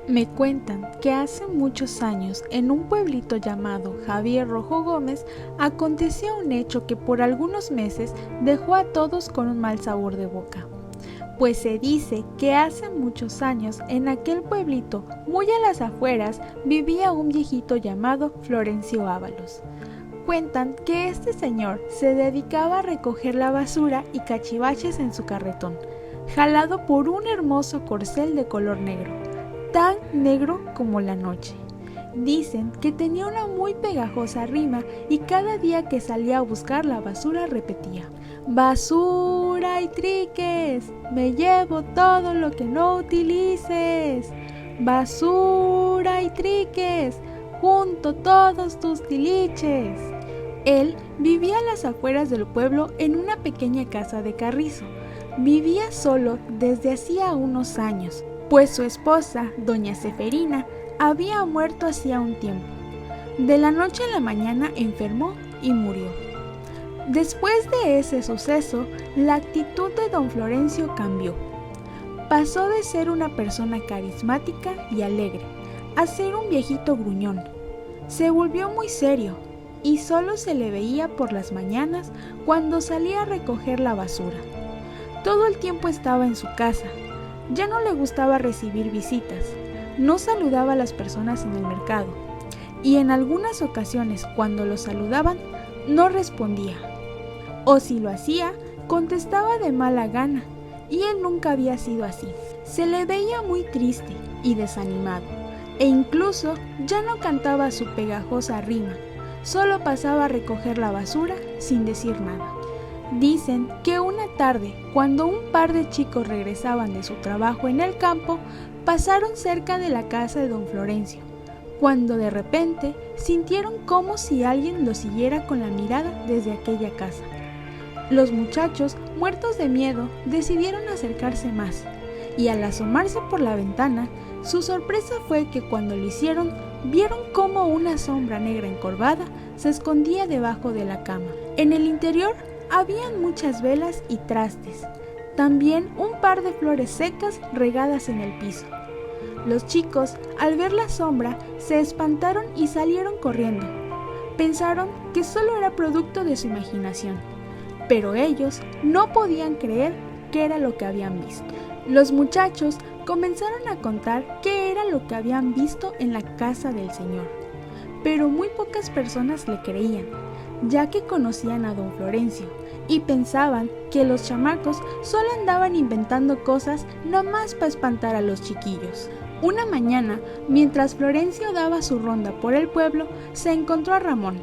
Me cuentan que hace muchos años, en un pueblito llamado Javier Rojo Gómez, aconteció un hecho que por algunos meses dejó a todos con un mal sabor de boca. Pues se dice que hace muchos años, en aquel pueblito, muy a las afueras, vivía un viejito llamado Florencio Ábalos. Cuentan que este señor se dedicaba a recoger la basura y cachivaches en su carretón, jalado por un hermoso corcel de color negro, tan negro como la noche. Dicen que tenía una muy pegajosa rima y cada día que salía a buscar la basura repetía: basura y triques, me llevo todo lo que no utilices. Basura y triques, junto todos tus tiliches. Él vivía a las afueras del pueblo en una pequeña casa de carrizo. Vivía solo desde hacía unos años, pues su esposa, doña Seferina, había muerto hacía un tiempo. De la noche a la mañana enfermó y murió. Después de ese suceso, la actitud de don Florencio cambió. Pasó de ser una persona carismática y alegre a ser un viejito gruñón. Se volvió muy serio y solo se le veía por las mañanas cuando salía a recoger la basura. Todo el tiempo estaba en su casa. Ya no le gustaba recibir visitas, no saludaba a las personas en el mercado y en algunas ocasiones cuando lo saludaban no respondía, o si lo hacía contestaba de mala gana, y él nunca había sido así. Se le veía muy triste y desanimado e incluso ya no cantaba su pegajosa rima, solo pasaba a recoger la basura sin decir nada. Dicen que una tarde, cuando un par de chicos regresaban de su trabajo en el campo, pasaron cerca de la casa de don Florencio, cuando de repente sintieron como si alguien los siguiera con la mirada desde aquella casa. Los muchachos, muertos de miedo, decidieron acercarse más, y al asomarse por la ventana, su sorpresa fue que cuando lo hicieron, vieron como una sombra negra encorvada se escondía debajo de la cama. En el interior habían muchas velas y trastes, también un par de flores secas regadas en el piso. Los chicos, al ver la sombra, se espantaron y salieron corriendo. Pensaron que solo era producto de su imaginación, pero ellos no podían creer qué era lo que habían visto. Los muchachos comenzaron a contar qué era lo que habían visto en la casa del señor, pero muy pocas personas le creían, ya que conocían a don Florencio y pensaban que los chamacos solo andaban inventando cosas nomás para espantar a los chiquillos. Una mañana, mientras Florencio daba su ronda por el pueblo, se encontró a Ramón.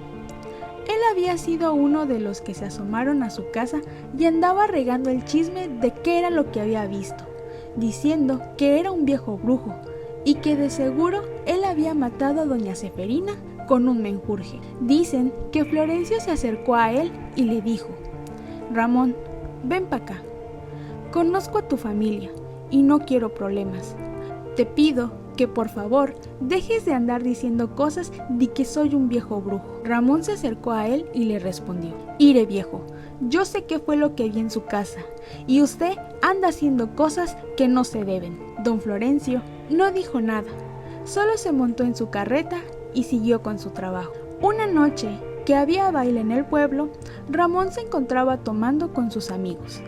Él había sido uno de los que se asomaron a su casa y andaba regando el chisme de qué era lo que había visto, diciendo que era un viejo brujo y que de seguro él había matado a doña Seferina con un menjurje. Dicen que Florencio se acercó a él y le dijo: Ramón, ven para acá. Conozco a tu familia y no quiero problemas. Te pido que por favor dejes de andar diciendo cosas de que soy un viejo brujo. Ramón se acercó a él y le respondió: Ire viejo, yo sé qué fue lo que vi en su casa y usted anda haciendo cosas que no se deben. Don Florencio no dijo nada, solo se montó en su carreta y siguió con su trabajo. Una noche que había baile en el pueblo, Ramón se encontraba tomando con sus amigos.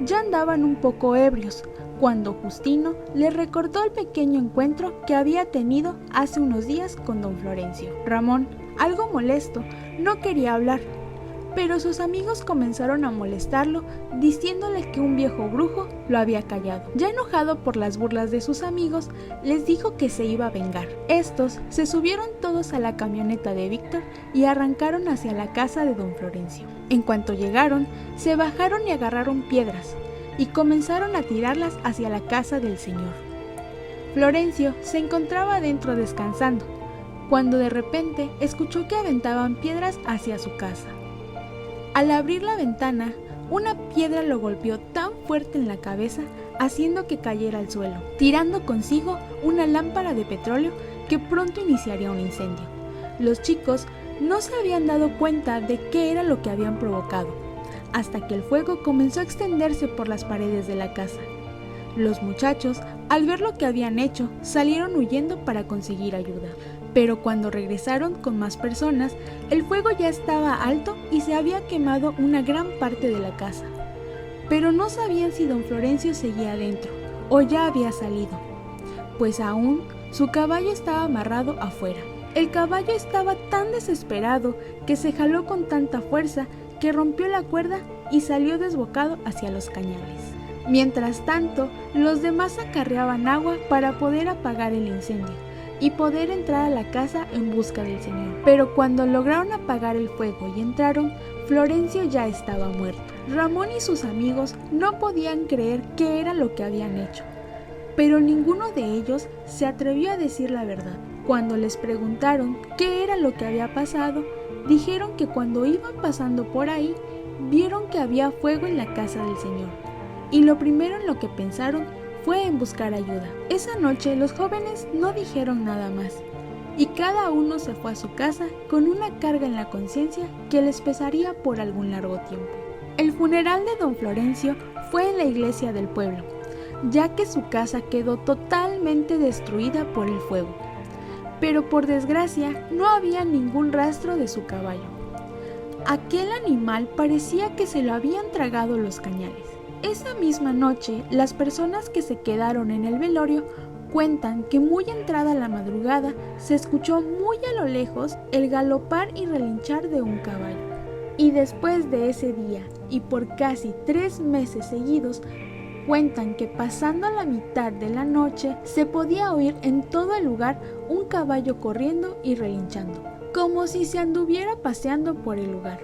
Ya andaban un poco ebrios, cuando Justino le recordó el pequeño encuentro que había tenido hace unos días con don Florencio. Ramón, algo molesto, no quería hablar, pero sus amigos comenzaron a molestarlo diciéndole que un viejo brujo lo había callado. Ya enojado por las burlas de sus amigos, les dijo que se iba a vengar. Estos se subieron todos a la camioneta de Víctor y arrancaron hacia la casa de don Florencio. En cuanto llegaron, se bajaron y agarraron piedras y comenzaron a tirarlas hacia la casa del señor. Florencio se encontraba adentro descansando, cuando de repente escuchó que aventaban piedras hacia su casa. Al abrir la ventana, una piedra lo golpeó tan fuerte en la cabeza, haciendo que cayera al suelo, tirando consigo una lámpara de petróleo que pronto iniciaría un incendio. Los chicos no se habían dado cuenta de qué era lo que habían provocado, hasta que el fuego comenzó a extenderse por las paredes de la casa. Los muchachos Al ver lo que habían hecho, salieron huyendo para conseguir ayuda. Pero cuando regresaron con más personas, el fuego ya estaba alto y se había quemado una gran parte de la casa. Pero no sabían si don Florencio seguía adentro o ya había salido, pues aún su caballo estaba amarrado afuera. El caballo estaba tan desesperado que se jaló con tanta fuerza que rompió la cuerda y salió desbocado hacia los cañales. Mientras tanto, los demás acarreaban agua para poder apagar el incendio y poder entrar a la casa en busca del señor. Pero cuando lograron apagar el fuego y entraron, Florencio ya estaba muerto. Ramón y sus amigos no podían creer qué era lo que habían hecho, pero ninguno de ellos se atrevió a decir la verdad. Cuando les preguntaron qué era lo que había pasado, dijeron que cuando iban pasando por ahí, vieron que había fuego en la casa del señor, y lo primero en lo que pensaron fue en buscar ayuda. Esa noche los jóvenes no dijeron nada más, y cada uno se fue a su casa con una carga en la conciencia que les pesaría por algún largo tiempo. El funeral de don Florencio fue en la iglesia del pueblo, ya que su casa quedó totalmente destruida por el fuego. Pero por desgracia no había ningún rastro de su caballo. Aquel animal parecía que se lo habían tragado los cañales. Esa misma noche, las personas que se quedaron en el velorio cuentan que muy entrada la madrugada se escuchó muy a lo lejos el galopar y relinchar de un caballo. Y después de ese día, y por casi 3 meses seguidos, cuentan que pasando la mitad de la noche se podía oír en todo el lugar un caballo corriendo y relinchando, como si se anduviera paseando por el lugar.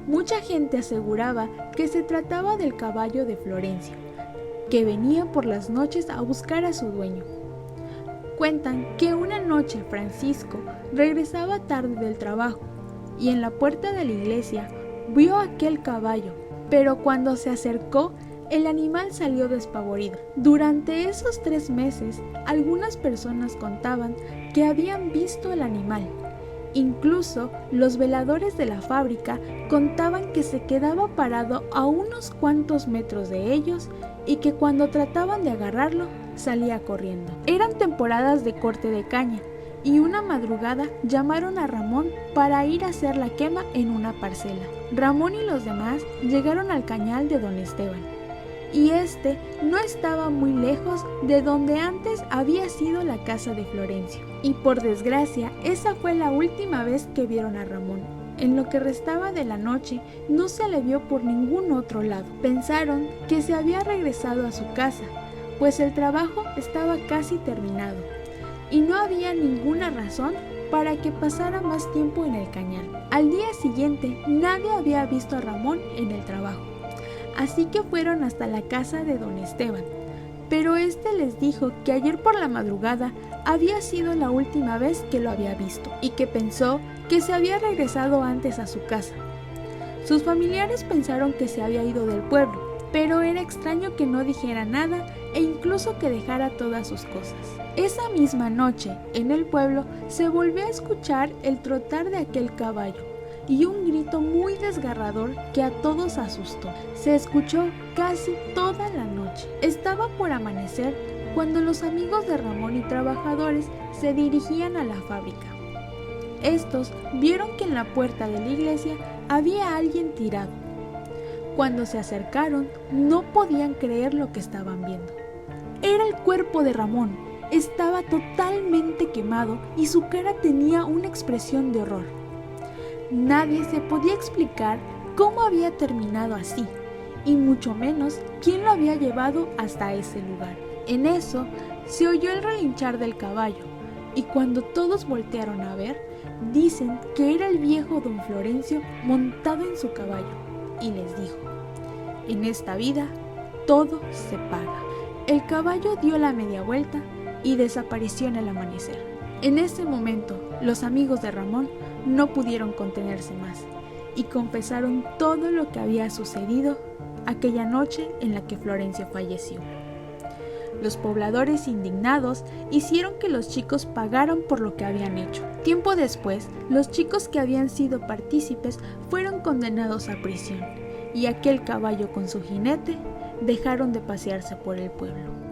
Mucha gente aseguraba que se trataba del caballo de Florencio, que venía por las noches a buscar a su dueño. Cuentan que una noche Francisco regresaba tarde del trabajo y en la puerta de la iglesia vio aquel caballo, pero cuando se acercó, el animal salió despavorido. Durante esos 3 meses, algunas personas contaban que habían visto el animal. Incluso los veladores de la fábrica contaban que se quedaba parado a unos cuantos metros de ellos y que cuando trataban de agarrarlo, salía corriendo. Eran temporadas de corte de caña y una madrugada llamaron a Ramón para ir a hacer la quema en una parcela. Ramón y los demás llegaron al cañal de don Esteban, y este no estaba muy lejos de donde antes había sido la casa de Florencio. Y por desgracia, esa fue la última vez que vieron a Ramón. En lo que restaba de la noche, no se le vio por ningún otro lado. Pensaron que se había regresado a su casa, pues el trabajo estaba casi terminado, y no había ninguna razón para que pasara más tiempo en el cañal. Al día siguiente, nadie había visto a Ramón en el trabajo. Así que fueron hasta la casa de don Esteban, pero este les dijo que ayer por la madrugada había sido la última vez que lo había visto y que pensó que se había regresado antes a su casa. Sus familiares pensaron que se había ido del pueblo, pero era extraño que no dijera nada e incluso que dejara todas sus cosas. Esa misma noche, en el pueblo, se volvió a escuchar el trotar de aquel caballo y un grito muy desgarrador que a todos asustó. Se escuchó casi toda la noche. Estaba por amanecer cuando los amigos de Ramón y trabajadores se dirigían a la fábrica. Estos vieron que en la puerta de la iglesia había alguien tirado. Cuando se acercaron, no podían creer lo que estaban viendo. Era el cuerpo de Ramón. Estaba totalmente quemado y su cara tenía una expresión de horror. Nadie se podía explicar cómo había terminado así, y mucho menos quién lo había llevado hasta ese lugar. En eso se oyó el relinchar del caballo, y cuando todos voltearon a ver, dicen que era el viejo don Florencio montado en su caballo, y les dijo: en esta vida todo se paga. El caballo dio la media vuelta y desapareció en el amanecer. En ese momento, los amigos de Ramón no pudieron contenerse más y confesaron todo lo que había sucedido aquella noche en la que Florencio falleció. Los pobladores indignados hicieron que los chicos pagaran por lo que habían hecho. Tiempo después, los chicos que habían sido partícipes fueron condenados a prisión y aquel caballo con su jinete dejaron de pasearse por el pueblo.